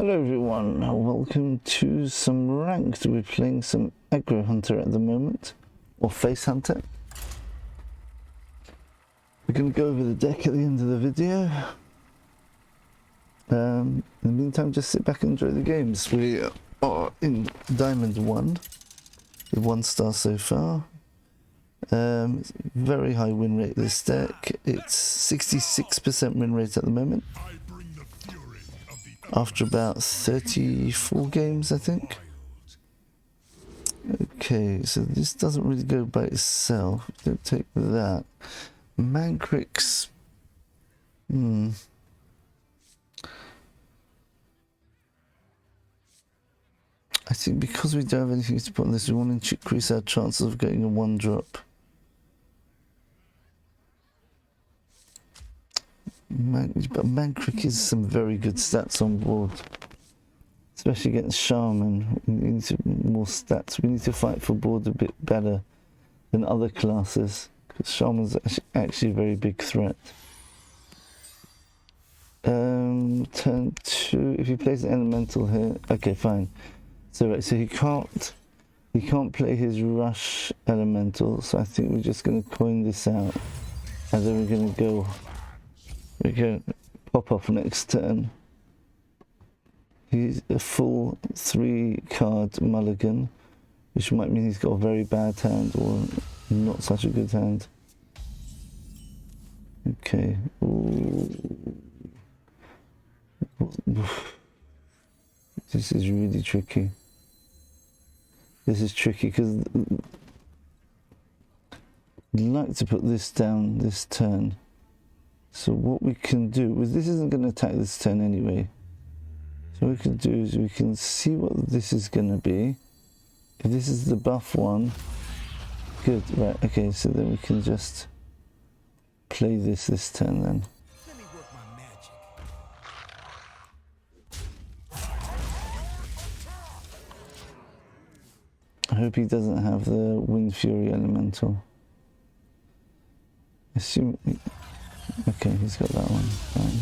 Hello everyone, welcome to some ranked. We're playing some AGGRO Hunter at the moment, or Face Hunter. We're going to go over the deck at the end of the video. In the meantime, just sit back and enjoy the games. We are in Diamond 1, with 1 star so far. Very high win rate this deck. It's 66% win rate at the moment. After about 34 games, I think. Okay, so this doesn't really go by itself. Don't take that. Mancrix. I think because we don't have anything to put on this, we want to increase our chances of getting a 1-drop. But Mancrix is some very good stats on board, especially against Shaman. We need more stats. We need to fight for board a bit better than other classes, because Shaman's actually a very big threat. Turn 2. If he plays an elemental here, okay, fine. So right, so he can't play his rush elemental. So I think we're just going to coin this out, and then we're going to go. We can pop off next turn. He's a full 3-card Mulligan, which might mean he's got a very bad hand or not such a good hand. Okay. Ooh. This is really tricky. This is tricky because I'd like to put this down this turn. So what we can do is, this isn't going to attack this turn anyway. So what we can do is we can see what this is going to be. If this is the buff one, good, right, okay, so then we can just play this turn then. Let me work my magic. I hope he doesn't have the Wind Fury Elemental. Assume... Okay, he's got that one. Fine.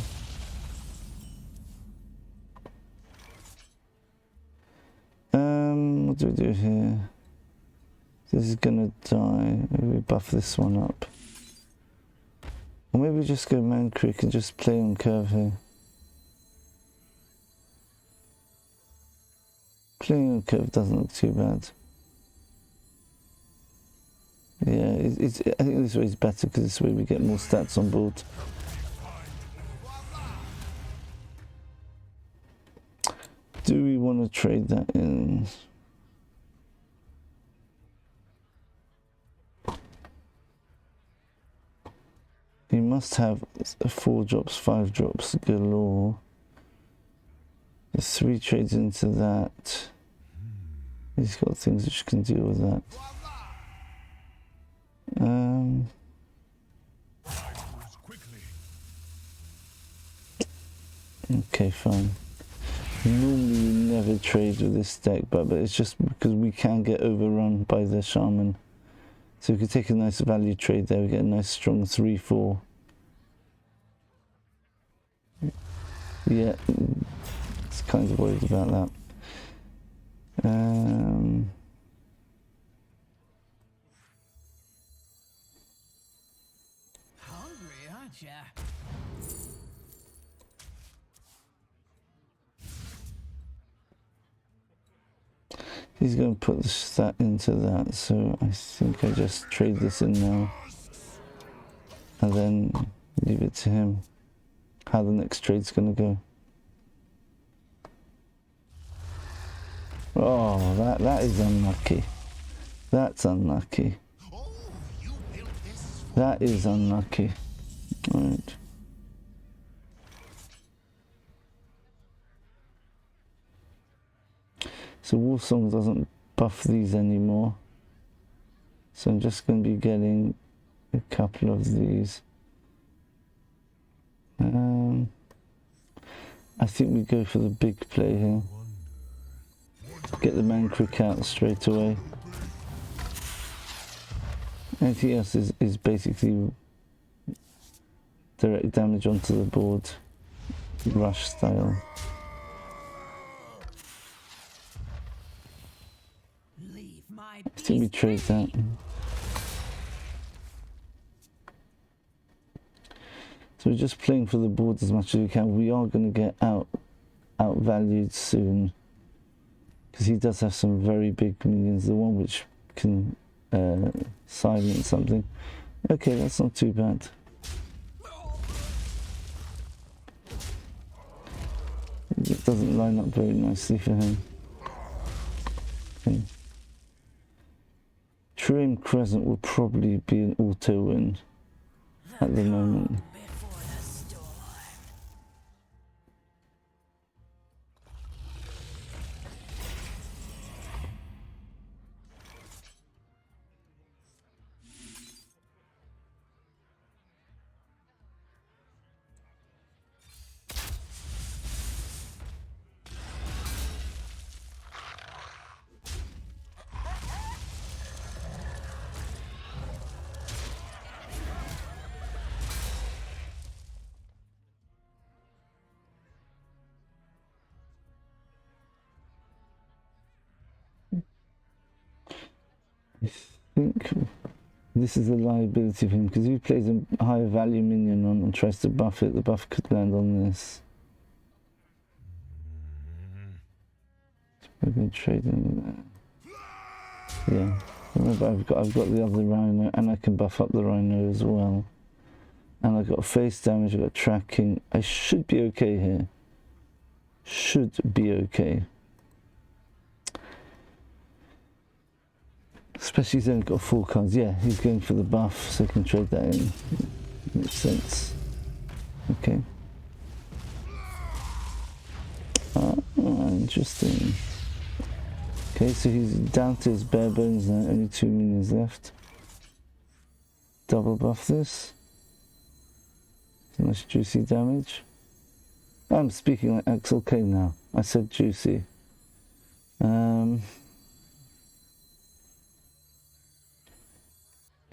What do we do here? This is gonna die. Maybe we buff this one up. Or maybe we just go Mancrix and just play on curve here. Playing on curve doesn't look too bad. Yeah, I think this way is better because this way we get more stats on board. Do we want to trade that in? You must have 4 drops, 5 drops galore. There's 3 trades into that. He's got things which can deal with that. Okay, fine. Normally we never trade with this deck, but it's just because we can get overrun by the Shaman. So we could take a nice value trade there. We get a nice strong 3-4. Yeah, it's kind of worried about that. Hungry, aren't ya? He's going to put that into that, so I think I just trade this in now and then leave it to him how the next trade's going to go. Oh, that is unlucky. That's unlucky. That is unlucky. Right. So Warsong doesn't buff these anymore. So I'm just going to be getting a couple of these. I think we go for the big play here. Get the Mancrix out straight away. Anything else is basically direct damage onto the board, rush style. my I think we beast trade that. free. So we're just playing for the board as much as we can. We are going to get outvalued soon, because he does have some very big minions. The one which can silence something. Okay, that's not too bad. It doesn't line up very nicely for him. Okay. Trim Crescent will probably be an auto win at the moment. Before the storm. I think this is a liability for him, because if he plays a higher value minion on and tries to buff it, the buff could land on this. So we're going to trade in that. Yeah. Remember, I've got the other rhino, and I can buff up the rhino as well. And I've got face damage, I've got tracking. I should be okay here. Should be okay. Especially he's only got 4 cards. Yeah, he's going for the buff, so I can trade that in. Makes sense. Okay. Interesting. Okay, so he's down to his bare bones now, only 2 minions left. Double buff this. Nice juicy damage. I'm speaking like Axel K now. I said juicy.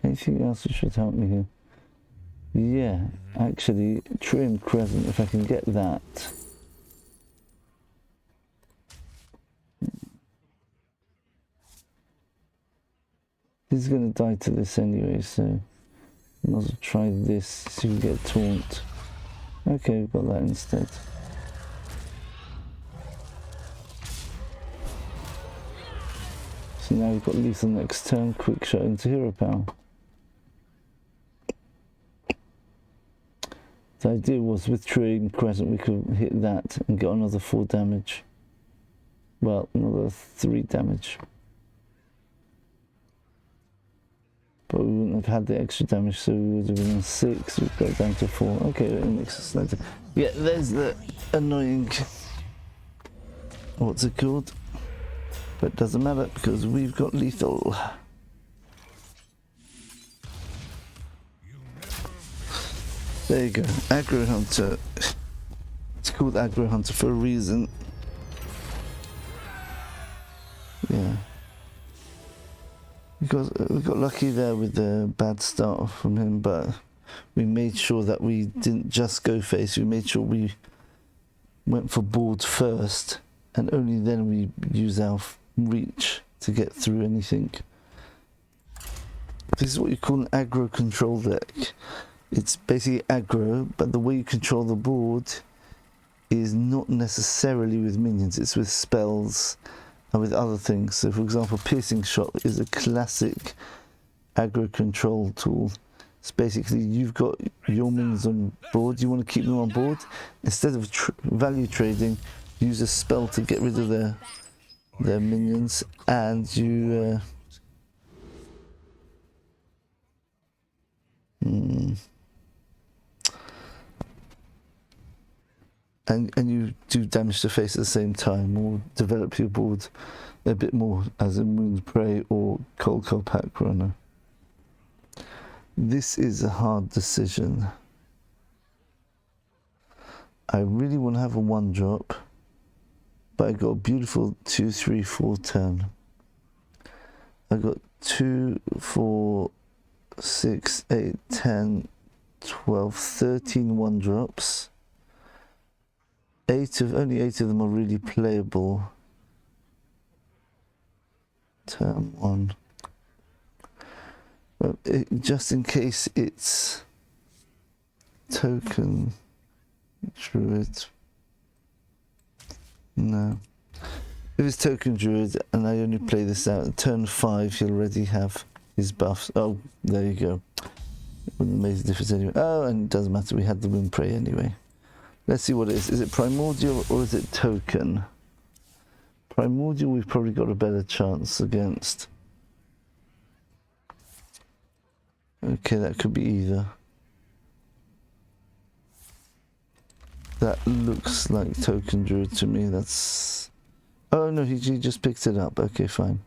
Anything else that should help me here? Yeah, actually, Trim Crescent, if I can get that. He's going to die to this anyway, so I might as well try this, see if we get taunt. Okay, we've got that instead. So now we've got lethal next turn, quick shot into hero power. The idea was with Trim Crescent we could hit that and get another 4 damage. Well, another 3 damage. But we wouldn't have had the extra damage, so we would have been on 6, we've got down to 4. Okay, it makes us later. Yeah, there's the annoying, what's it called? But it doesn't matter because we've got lethal. There you go, AGGRO Hunter. It's called AGGRO Hunter for a reason. Yeah. Because we got lucky there with the bad start from him, but we made sure that we didn't just go face, we made sure we went for board first, and only then we use our reach to get through anything. This is what you call an aggro control deck. It's basically aggro, but the way you control the board is not necessarily with minions, it's with spells and with other things. So for example, Piercing Shot is a classic aggro control tool. It's basically you've got your minions on board, you want to keep them on board. Instead of value trading, use a spell to get rid of their minions, and you and you do damage to face at the same time, or develop your board a bit more as a Moon's Prey or Cold Pack Runner. This is a hard decision. I really want to have a 1-drop, but I got a beautiful 2, 3, 4 turn. I got 2, 4, 6, 8, 10, 12, 13 1-drops. Only 8 of them are really playable. Turn 1. Well, just in case it's token druid. No. If it's token druid and I only play this out at turn 5, he'll already have his buffs. Oh, there you go. Wouldn't make a difference anyway. Oh, and it doesn't matter, we had the wind prey anyway. Let's see what it is. Is it primordial or is it token? Primordial we've probably got a better chance against. Okay, that could be either. That looks like token druid to me. That's... Oh no, he just picked it up. Okay, fine.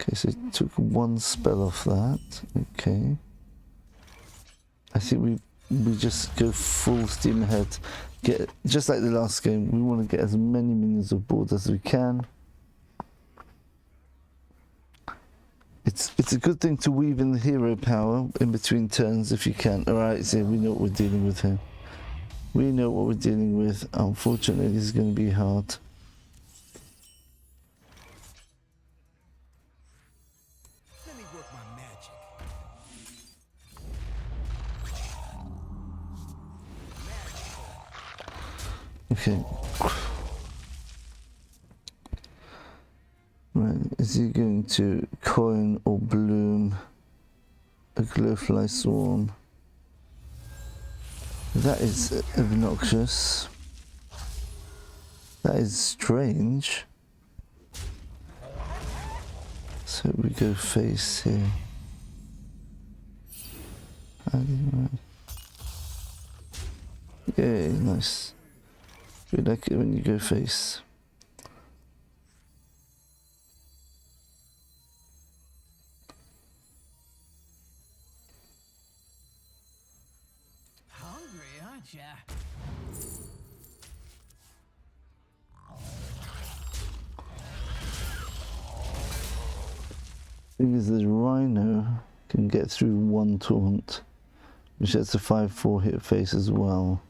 Okay, so he took one spell off that. Okay. I think we just go full steam ahead. Get, just like the last game, we want to get as many minions aboard as we can. It's a good thing to weave in the hero power in between turns if you can. Alright, so we know what we're dealing with here. We know what we're dealing with. Unfortunately, this is going to be hard. Let me work my magic. Okay. Right, is he going to coin or bloom a glowfly swarm? That is obnoxious. That is strange. So we go face here. Yay, nice. We like it when you go face. Hungry, aren't ya? Thing is, the rhino can get through one taunt, which has a 5/4 hit face as well.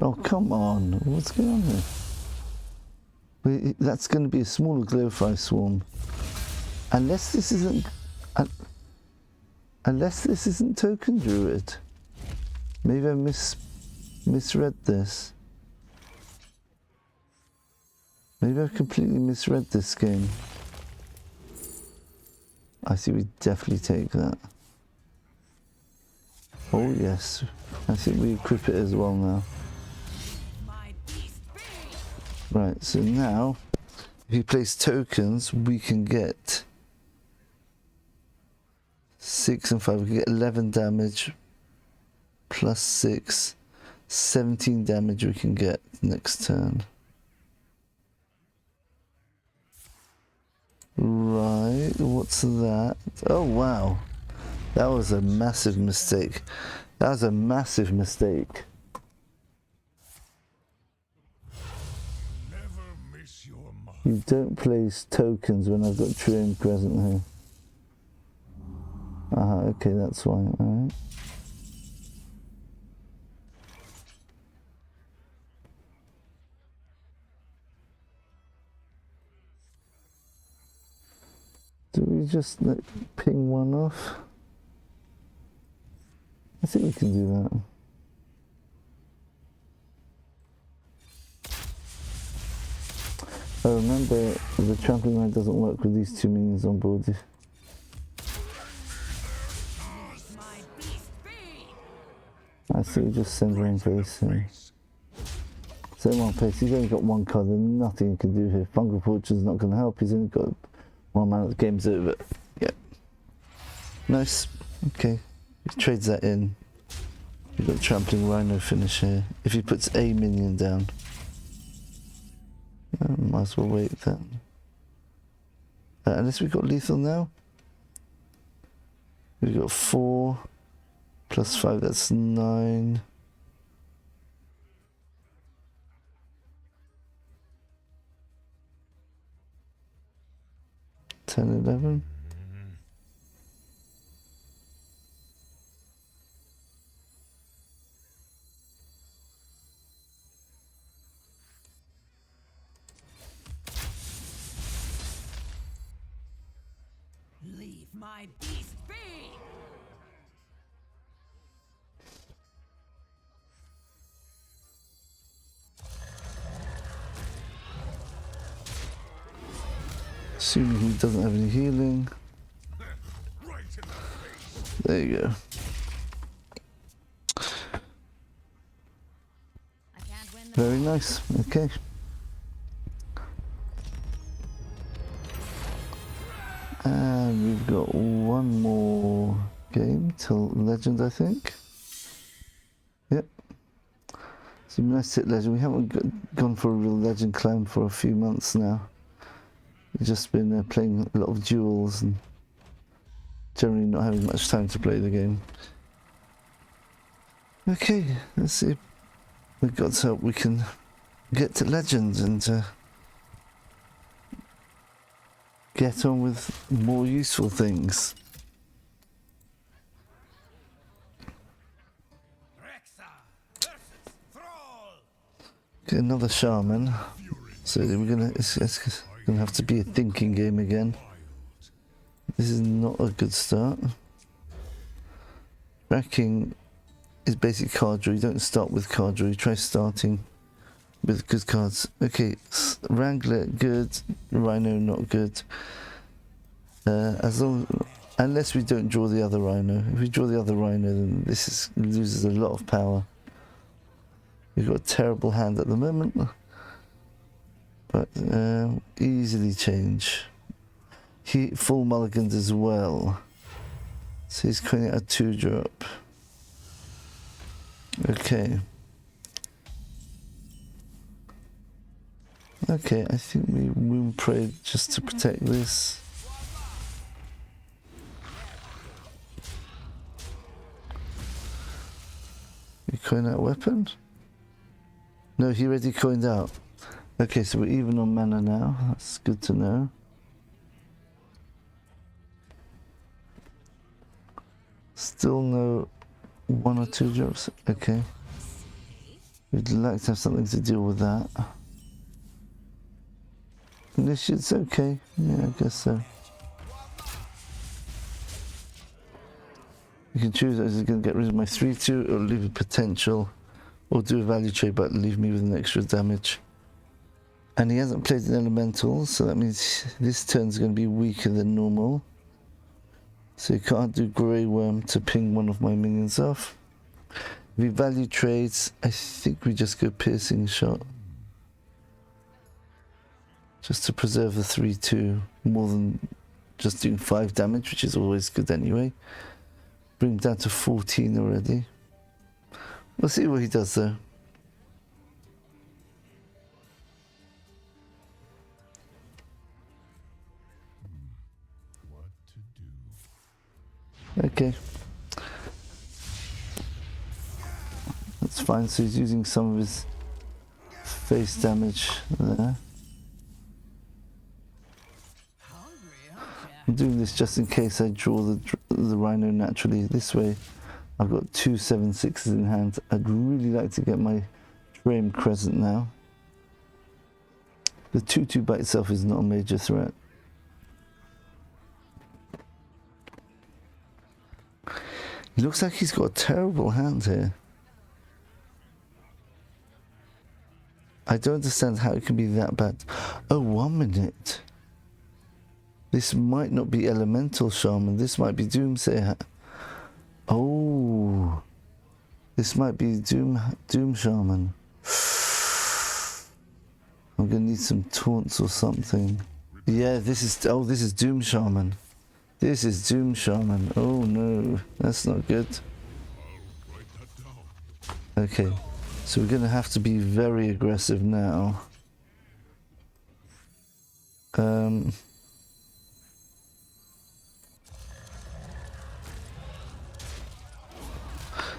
Oh, come on. What's going on here? That's going to be a smaller glowfly swarm. Unless this isn't... Unless this isn't token druid. Maybe I misread this. Maybe I completely misread this game. I see we definitely take that. Oh yes. I think we equip it as well now. Right, so now, if he plays tokens, we can get 6 and 5. We can get 11 damage plus 6, 17 damage we can get next turn. Right, what's that? Oh wow, that was a massive mistake. That was a massive mistake. You don't place tokens when I've got true aim present here. Okay, that's why. Alright. Do we just like ping one off? I think we can do that. Oh, remember, the trampling line doesn't work with these 2 minions on board. I see, we just send one face here. Send one face, he's only got 1 card, there's nothing he can do here. Fungal Fortune's not going to help, he's only got 1 mana, the game's over. Yep. Nice. Okay. He trades that in. We've got Trampling Rhino finish here. If he puts a minion down. Might as well wait then. Unless we've got lethal now. We've got 4 plus 5, that's 9. 10, 11. my beast be! Assuming he doesn't have any healing. There you go. Very nice. Okay. And we've got one more game till Legend, I think. Yep. So nice to hit Legend. We haven't gone for a real Legend clan for a few months now. We've just been playing a lot of duels and generally not having much time to play the game. Okay, let's see if with God's help we can get to Legends and get on with more useful things. Okay, another Shaman. So it's gonna have to be a thinking game again. This is not a good start. Tracking is basic card draw. You don't start with card draw. You try starting with good cards. Okay, Wrangler good, Rhino not good. Unless we don't draw the other Rhino. If we draw the other Rhino, then this loses a lot of power. We've got a terrible hand at the moment, but easily change. Full mulligans as well. So he's coining out a 2-drop. Okay. Okay, I think we Moon Parade just to protect this. You coin out weapon? No, he already coined out. Okay, so we're even on mana now. That's good to know. Still no 1 or 2 drops. Okay. We'd like to have something to deal with that. It's okay. Yeah, I guess so. You can choose, is it going to get rid of my 3-2 or leave a potential, or do a value trade but leave me with an extra damage. And he hasn't played an elemental, so that means this turn's going to be weaker than normal. So you can't do Grey Worm to ping one of my minions off. If he value trades, I think we just go Piercing Shot. Just to preserve the 3-2 more than just doing 5 damage, which is always good anyway. Bring him down to 14 already. We'll see what he does though. What to do? Okay. That's fine, so he's using some of his face damage there. I'm doing this just in case I draw the Rhino naturally. This way I've got 2 7/6s in hand. I'd really like to get my Frame Crescent now. The 2-2 by itself is not a major threat. It looks like he's got a terrible hand here. I don't understand how it can be that bad. Oh, 1 minute. This might not be Elemental Shaman. This might be Doomsayer. Oh. This might be Doom Shaman. I'm gonna need some taunts or something. Yeah, this is Doom Shaman. This is Doom Shaman. Oh no, that's not good. Okay, so we're gonna have to be very aggressive now.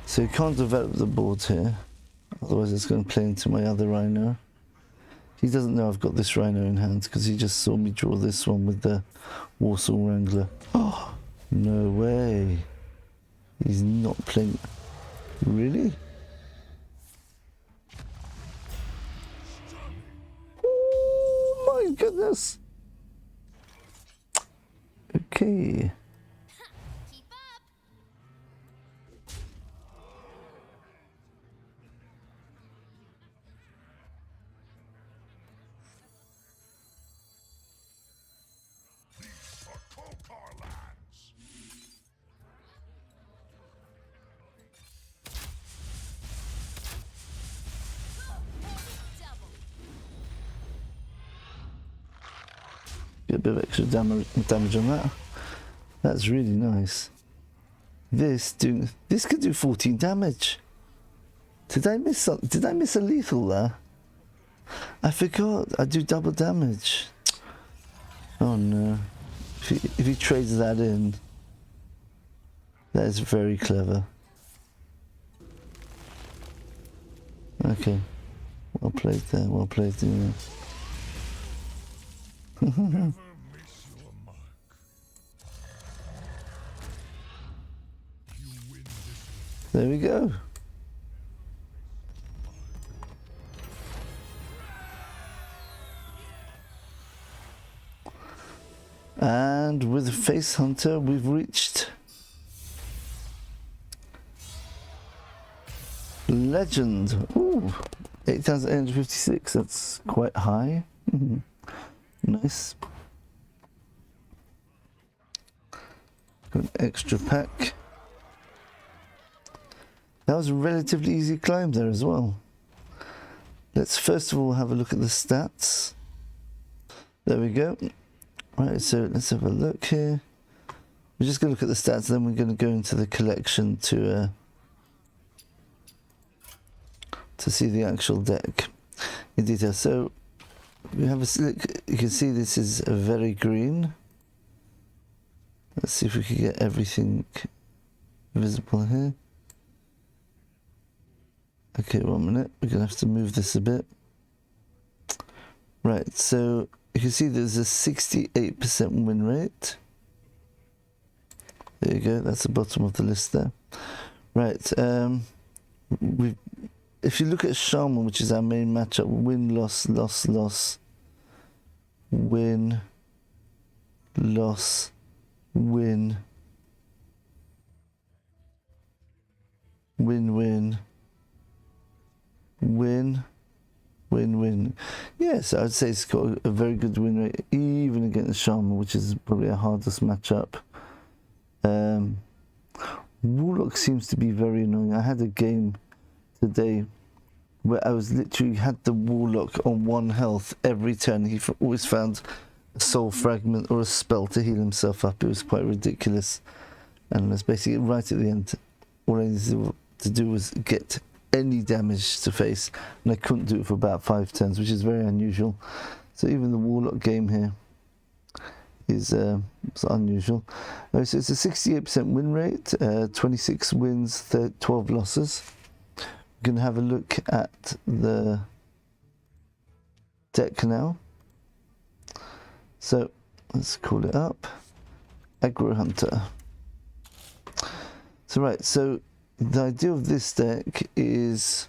So you can't develop the board here, otherwise it's going to play into my other Rhino. He doesn't know I've got this Rhino in hand because he just saw me draw this one with the Warsaw Wrangler. Oh, no way. He's not playing. Really? Oh my goodness. Okay. Get a bit of extra damage on that. That's really nice. This could do 14 damage. Did I miss a lethal there? I forgot. I do double damage. Oh no. If he trades that in, that is very clever. Okay. Well played there. Well played there. There we go. And with Face Hunter, we've reached Legend. Ooh, 8,856. That's quite high. Nice. Got an extra pack. That was a relatively easy climb there as well. Let's first of all have a look at the stats. There we go. Right, so let's have a look here. We're just going to look at the stats, then we're going to go into the collection to see the actual deck in detail. So we have a look. You can see this is a very green. Let's see if we can get everything visible here. Okay, 1 minute. We're going to have to move this a bit. Right, so you can see there's a 68% win rate. There you go, that's the bottom of the list there. Right, if you look at Shaman, which is our main matchup, win, loss, loss, loss, win, loss, win, win, win, win, win, win. Yes, I'd say it's got a very good win rate, even against Shaman, which is probably our hardest matchup. Warlock seems to be very annoying. I had a game today where I was literally had the Warlock on 1 health every turn. He always found a soul fragment or a spell to heal himself up. It was quite ridiculous. And it was basically right at the end. All I needed to do was get any damage to face, and I couldn't do it for about 5 turns, which is very unusual. So even the Warlock game here is unusual. So it's a 68% win rate, 26 wins, 12 losses. We're going to have a look at the deck now. So let's call it up. AGGRO Hunter. So right, so the idea of this deck is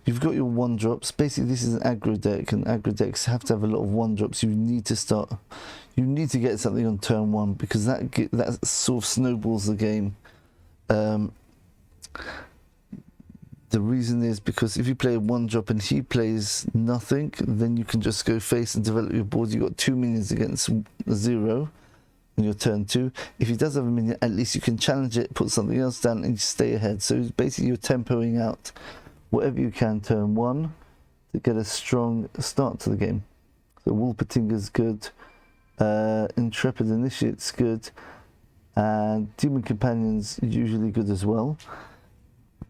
you've got your 1-drops. Basically, this is an aggro deck, and aggro decks have to have a lot of 1-drops. You need to get something on turn 1 because that sort of snowballs the game. The reason is because if you play a 1-drop and he plays nothing, then you can just go face and develop your board. You've got 2 minions against 0 on your turn 2. If he does have a minion, at least you can challenge it, put something else down, and you stay ahead. So basically, you're tempoing out whatever you can turn 1 to get a strong start to the game. So Wolpertinger's good, Intrepid Initiate's good, and Demon Companion's usually good as well.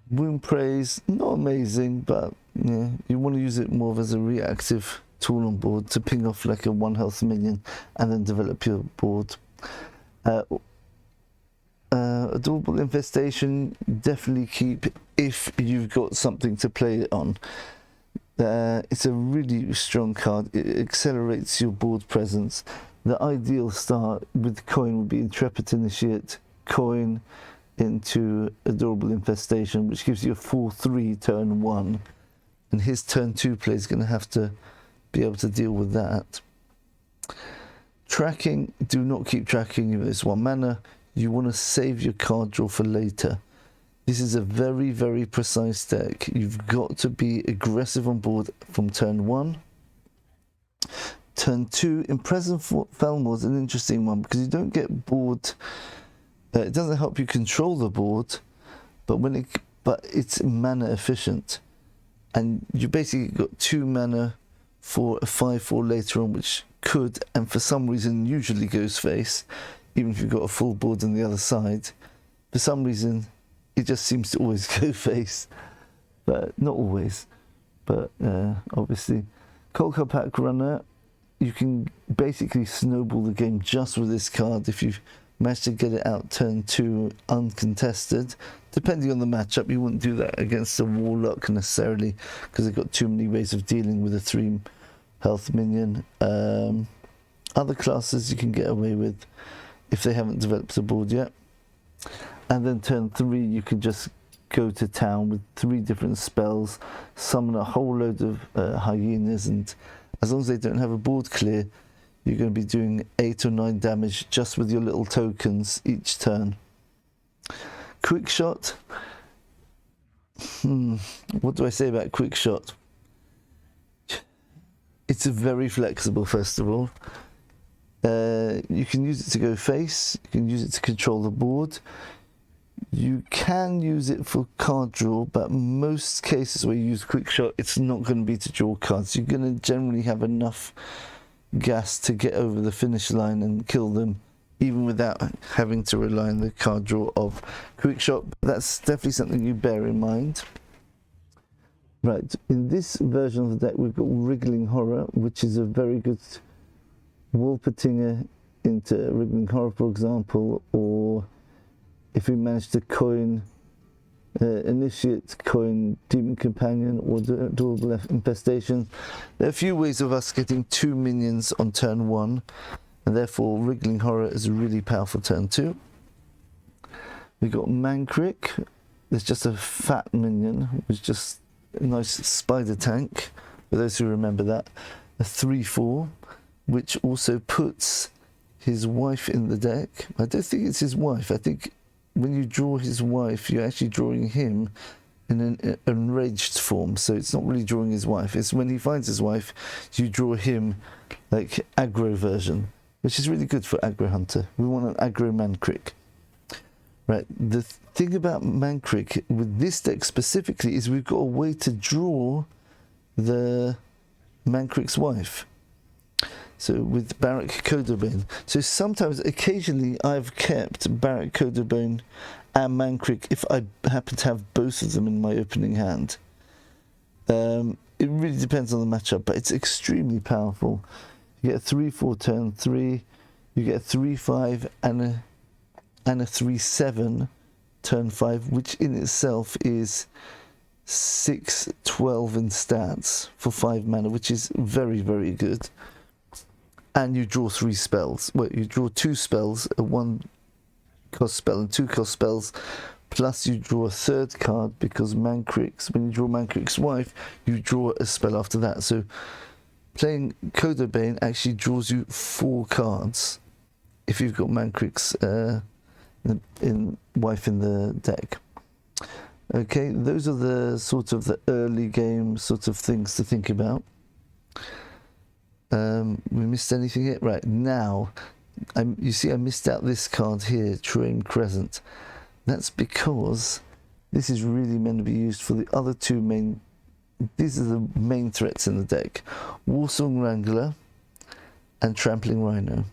Wound Praise, not amazing, but yeah, you want to use it more as a reactive tool on board to ping off like a 1 health minion and then develop your board. Adorable Infestation, definitely keep if you've got something to play it on. It's a really strong card. It accelerates your board presence. The ideal start with coin would be Intrepid Initiate, coin into Adorable Infestation, which gives you a 4-3 turn 1, and his turn 2 play is going to have to be able to deal with that. Tracking, do not keep tracking if it's 1 mana. You want to save your card draw for later. This is a very, very precise deck. You've got to be aggressive on board from turn 1. Turn 2, Imprison Felmore is an interesting one because you don't get board. It doesn't help you control the board, but it's mana efficient, and you basically got 2 mana for a 5/4 later on, which could, and for some reason usually goes face, even if you've got a full board on the other side. For some reason, it just seems to always go face, but not always. But obviously, Cold Card Pack Runner, you can basically snowball the game just with this card if you've managed to get it out turn 2 uncontested. Depending on the matchup, you wouldn't do that against a Warlock necessarily, because they've got too many ways of dealing with a 3 health minion. Other classes you can get away with if they haven't developed a board yet. And then turn 3, you can just go to town with 3 different spells, summon a whole load of hyenas, and as long as they don't have a board clear, you're going to be doing 8 or 9 damage just with your little tokens each turn. Quick shot. What do I say about quick shot? It's very flexible, first of all. You can use it to go face, you can use it to control the board. You can use it for card draw, but most cases where you use quick shot, it's not going to be to draw cards. You're going to generally have enough gas to get over the finish line and kill them, even without having to rely on the card draw of quick shot. That's definitely something you bear in mind. Right, in this version of the deck, we've got Wriggling Horror, which is a very good Wolpertinger into Wriggling Horror, for example, or if we manage to coin Initiate, coin Demon Companion, or Durable Infestation. There are a few ways of us getting 2 minions on turn 1, and therefore Wriggling Horror is a really powerful turn 2. We've got Mancrick. There's just a fat minion, which is just a nice spider tank, for those who remember that. A 3/4, which also puts his wife in the deck. I don't think it's his wife. I think when you draw his wife, you're actually drawing him in an enraged form, so it's not really drawing his wife. It's when he finds his wife, you draw him like aggro version, which is really good for AGGRO Hunter. We want an aggro Mancrick. Right, the thing about Mancrick with this deck specifically is we've got a way to draw the Mancrick's wife. So with Barak Kodobane. So sometimes, occasionally, I've kept Barak Kodobane and Mancrick if I happen to have both of them in my opening hand. It really depends on the matchup, but it's extremely powerful. You get a 3/4 turn 3, you get a 3/5 and a 3/7 turn 5, which in itself is 6/12 in stats for 5 mana, which is very, very good. And you draw 3 spells. Well, you draw 2 spells, a 1 cost spell and 2 cost spells, plus you draw a 3rd card because Mancrick's, when you draw Mancrick's wife, you draw a spell after that. So playing Kodobane actually draws you 4 cards if you've got Mancrick's wife in the deck. Okay, those are the sort of the early game sort of things to think about. We missed anything here? Right, now, you see I missed out this card here, Train Crescent. That's because this is really meant to be used for the other 2 main, these are the main threats in the deck. Warsong Wrangler and Trampling Rhino.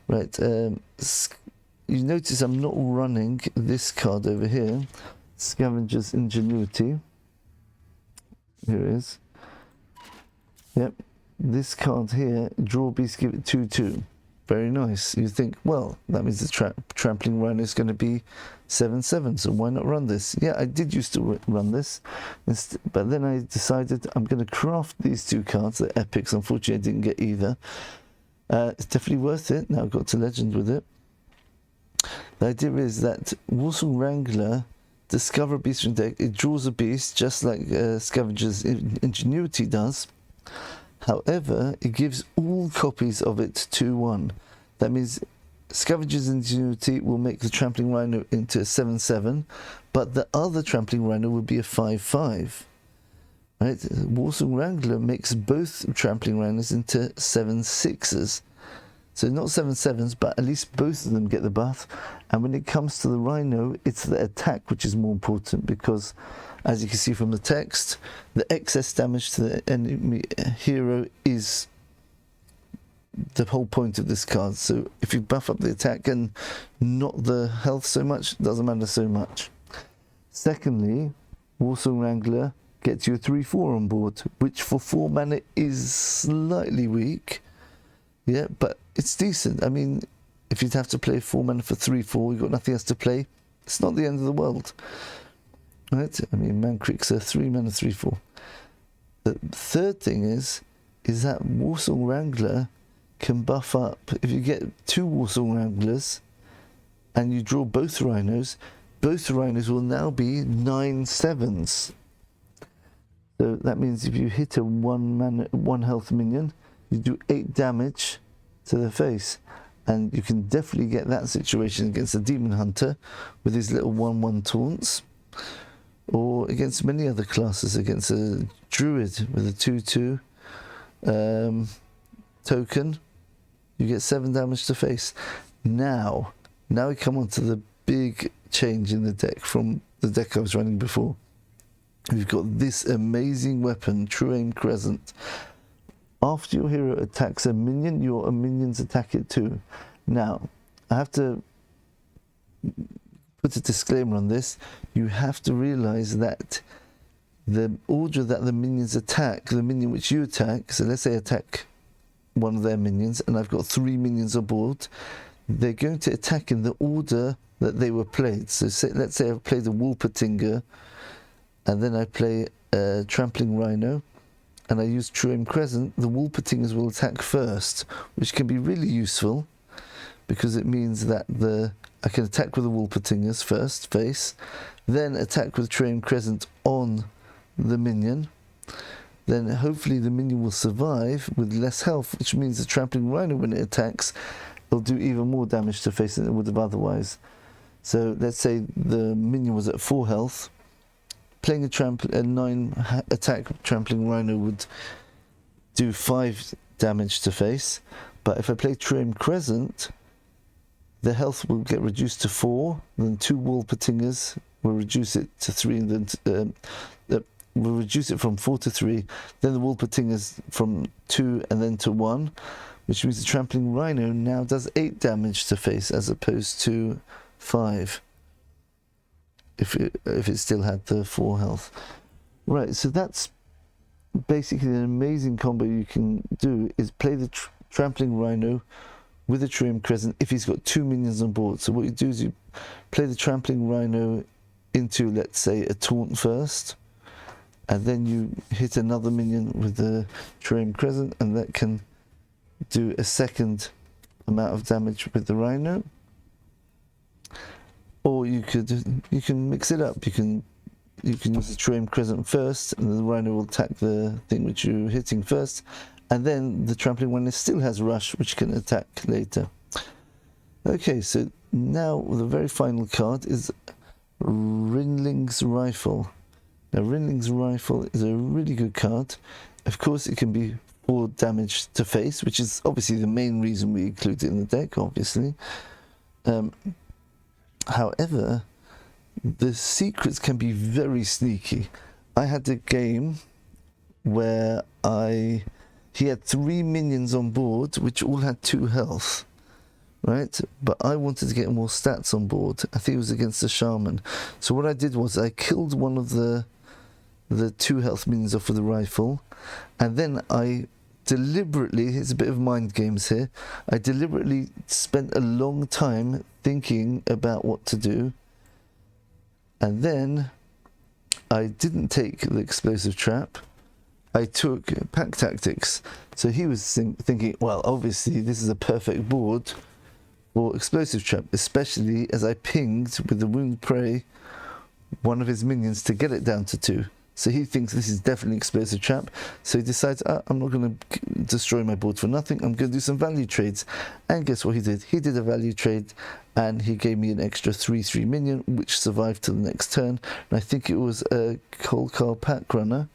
Right, you notice I'm not running this card over here, Scavenger's Ingenuity. Here it is. Yep. This card here, draw beast, give it 2/2. Very nice. You think, well, that means the Trampling Rhino is going to be 7/7, so why not run this? Yeah, I did used to run this, but then I decided I'm going to craft these 2 cards. They're epics. Unfortunately, I didn't get either. It's definitely worth it. Now I've got to Legend with it. The idea is that Warsong Wrangler, discover a beast from deck. It draws a beast, just like Scavenger's Ingenuity does. However, it gives all copies of it 2/1. That means Scavenger's Ingenuity will make the Trampling Rhino into a 7/7, but the other Trampling Rhino will be a 5/5. Right? Warsong Wrangler makes both Trampling Rhinos into 7/6s. So not 7/7s, but at least both of them get the buff. And when it comes to the Rhino, it's the attack which is more important, because as you can see from the text, the excess damage to the enemy hero is the whole point of this card. So if you buff up the attack and not the health so much, it doesn't matter so much. Secondly, Warsong Wrangler gets you a 3/4 on board, which for 4 mana is slightly weak. Yeah, but it's decent. I mean, if you'd have to play 4 mana for 3/4, you've got nothing else to play, it's not the end of the world. Right? I mean, Mancrick's a 3 mana 3/4. The third thing is that Warsong Wrangler can buff up. If you get 2 Warsong Wranglers and you draw both rhinos will now be 9/7s. So that means if you hit a 1 health minion, you do 8 damage to the face. And you can definitely get that situation against a Demon Hunter with his little 1/1 taunts. Or against many other classes, against a Druid with a 2/2 token, you get 7 damage to face. Now we come on to the big change in the deck from the deck I was running before. We've got this amazing weapon, True Aim Crescent. After your hero attacks a minion, your minions attack it too. Now, I have to put a disclaimer on this. You have to realize that the order that the minions attack, the minion which you attack, so let's say I attack one of their minions and I've got 3 minions on board, they're going to attack in the order that they were played. So let's say I've played a Wolpertinger and then I play a Trampling Rhino and I use True Aim Crescent, the Wolpertingers will attack first, which can be really useful because it means that I can attack with the Wolpertingers first, face, then attack with True Aim Crescent on the minion. Then hopefully the minion will survive with less health, which means the Trampling Rhino, when it attacks, it'll do even more damage to face than it would have otherwise. So let's say the minion was at 4 health. Playing a 9 attack Trampling Rhino would do 5 damage to face. But if I play True Aim Crescent, the health will get reduced to 4, then 2 Wolpertingers will reduce it to 3, and then will reduce it from 4 to 3, then the Wolpertingers from 2 and then to 1, which means the Trampling Rhino now does 8 damage to face as opposed to 5 if it still had the 4 health. Right, so that's basically an amazing combo you can do, is play the Trampling Rhino with a True Aim Crescent if he's got 2 minions on board. So what you do is you play the Trampling Rhino into, let's say, a taunt first, and then you hit another minion with the True Aim Crescent, and that can do a second amount of damage with the Rhino. Or you can mix it up. You can use the True Aim Crescent first, and the Rhino will attack the thing which you're hitting first, and then the Trampling Rhino still has Rush, which can attack later. Okay, so now the very final card is Rinling's Rifle. Now, Rinling's Rifle is a really good card. Of course, it can be 4 damage to face, which is obviously the main reason we include it in the deck, obviously. However, the secrets can be very sneaky. I had a game where he had 3 minions on board, which all had 2 health, right? But I wanted to get more stats on board. I think it was against the Shaman. So what I did was I killed one of the 2 health minions off with the rifle, and then I deliberately, it's a bit of mind games here, I deliberately spent a long time thinking about what to do, and then I didn't take the explosive trap. I took pack tactics. So he was thinking, well, obviously this is a perfect board for explosive trap, especially as I pinged with the wound prey one of his minions to get it down to 2. So he thinks this is definitely explosive trap. So he decides, I'm not going to destroy my board for nothing. I'm going to do some value trades. And guess what he did? He did a value trade, and he gave me an extra 3/3 minion, which survived to the next turn. And I think it was a Cold Car Pack Runner,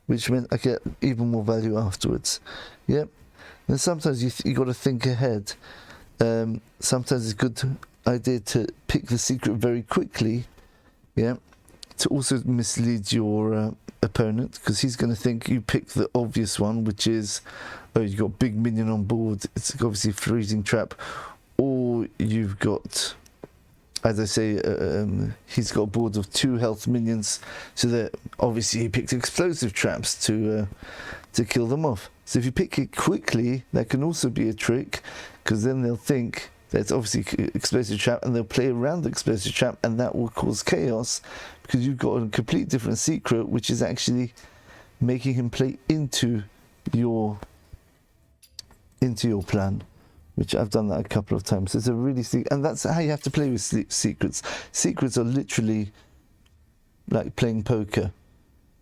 which meant I get even more value afterwards. Yep. And sometimes you got to think ahead. Sometimes it's a good idea to pick the secret very quickly. Yeah. To also mislead your opponent, because he's going to think you pick the obvious one, which is, oh, you've got big minion on board, it's obviously freezing trap, or you've got, as I say, he's got a board of 2 health minions, so that obviously he picked explosive traps to kill them off. So if you pick it quickly, that can also be a trick, because then they'll think that's obviously explosive trap, and they'll play around the explosive trap, and that will cause chaos, because you've got a complete different secret, which is actually making him play into your plan. Which I've done that a couple of times. It's a really and that's how you have to play with secrets. Secrets are literally like playing poker.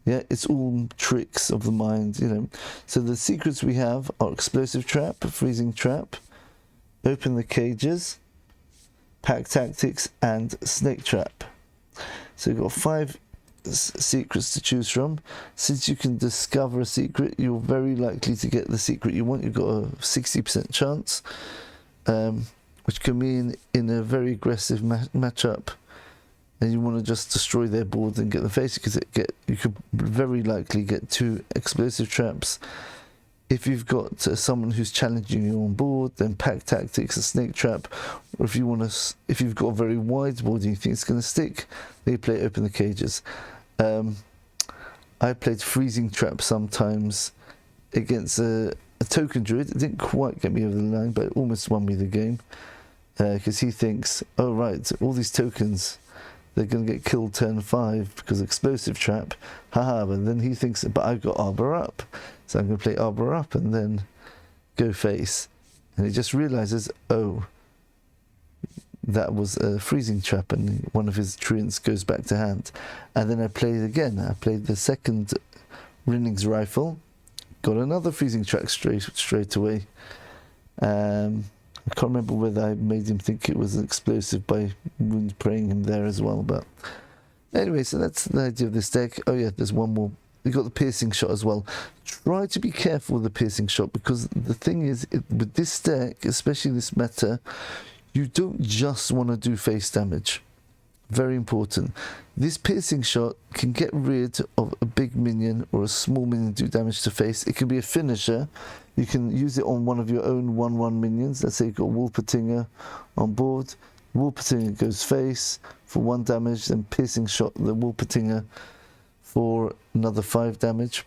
Yeah, it's all tricks of the mind, you know. So the secrets we have are explosive trap, freezing trap, open the cages, pack tactics, and snake trap. So you've got 5 secrets to choose from. Since you can discover a secret, you're very likely to get the secret you want. You've got a 60% chance, which can mean in a very aggressive matchup, and you want to just destroy their board and get the face, because you could very likely get 2 explosive traps. If you've got someone who's challenging you on board, then pack tactics, a snake trap. Or if you've got a very wide board and you think it's going to stick, they play open the cages. I played freezing trap sometimes against a token druid. It didn't quite get me over the line, but it almost won me the game, because he thinks, oh right, all these tokens, they're going to get killed turn 5 because explosive trap, haha. But then he thinks, but I've got Arbor up, so I'm going to play Arbor up and then go face, and he just realizes, oh, that was a freezing trap, and one of his truants goes back to hand. And then I played again. I played the second Rinning's rifle, got another freezing trap straight away. I can't remember whether I made him think it was an explosive by wound praying him there as well. But anyway, so that's the idea of this deck. Oh yeah, there's one more. You got the piercing shot as well. Try to be careful with the piercing shot, because the thing is, with this deck, especially this meta, you don't just want to do face damage. Very important. This piercing shot can get rid of a big minion or a small minion do damage to face. It can be a finisher. You can use it on one of your own 1/1 minions. Let's say you've got Wolpertinger on board. Wolpertinger goes face for 1 damage, then piercing shot the Wolpertinger for another 5 damage.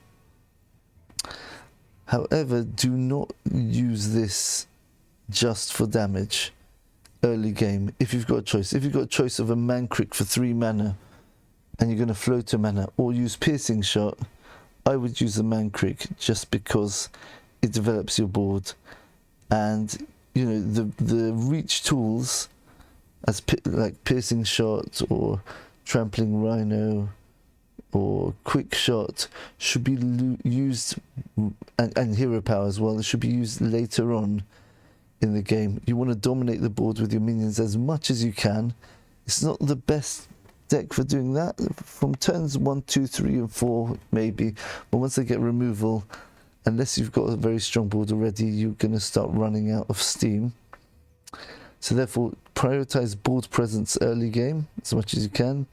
However, do not use this just for damage early game. If you've got a choice, of a Mancrick for 3 mana and you're going to float a mana, or use piercing shot, I would use the Mancrick, just because it develops your board. And you know, the reach tools as like piercing shot or trampling rhino or quick shot should be used, and hero power as well, it should be used later on in the game. You want to dominate the board with your minions as much as you can. It's not the best deck for doing that from turns 1, 2, 3 and 4 maybe, but once they get removal, unless you've got a very strong board already, you're going to start running out of steam. So therefore, prioritize board presence early game as much as you can.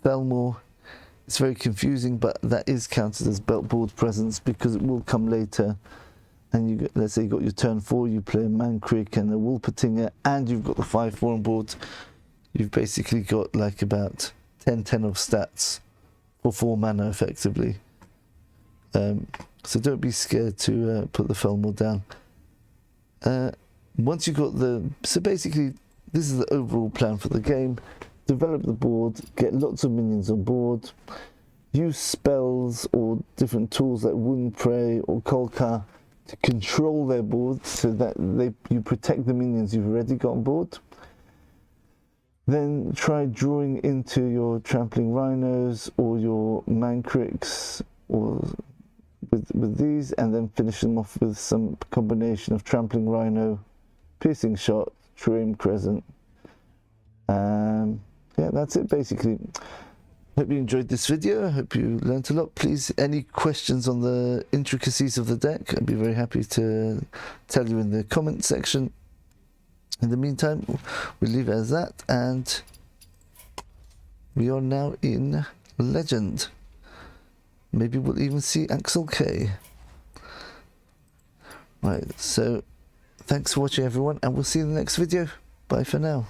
Felmore, it's very confusing, but that is counted as board presence because it will come later. And you, let's say you got your turn 4, you play a Mancrick and a Wolpertinger, and you've got the 5/4 on board. You've basically got like about 10/10 of stats for 4 mana effectively. So don't be scared to put the Felmore down. Once you've got so basically this is the overall plan for the game. Develop the board, get lots of minions on board, use spells or different tools like Wound Prey or Kolka to control their board so that you protect the minions you've already got on board. Then try drawing into your Trampling Rhinos or your Mancricks or with these, and then finish them off with some combination of Trampling Rhino, Piercing Shot, True Aim Crescent. Yeah, that's it basically. Hope you enjoyed this video. I hope you learned a lot. Please, any questions on the intricacies of the deck, I'd be very happy to tell you in the comment section. In the meantime, we'll leave it as that, and we are now in Legend. Maybe we'll even see Axel K. Right, so thanks for watching everyone, and we'll see you in the next video. Bye for now.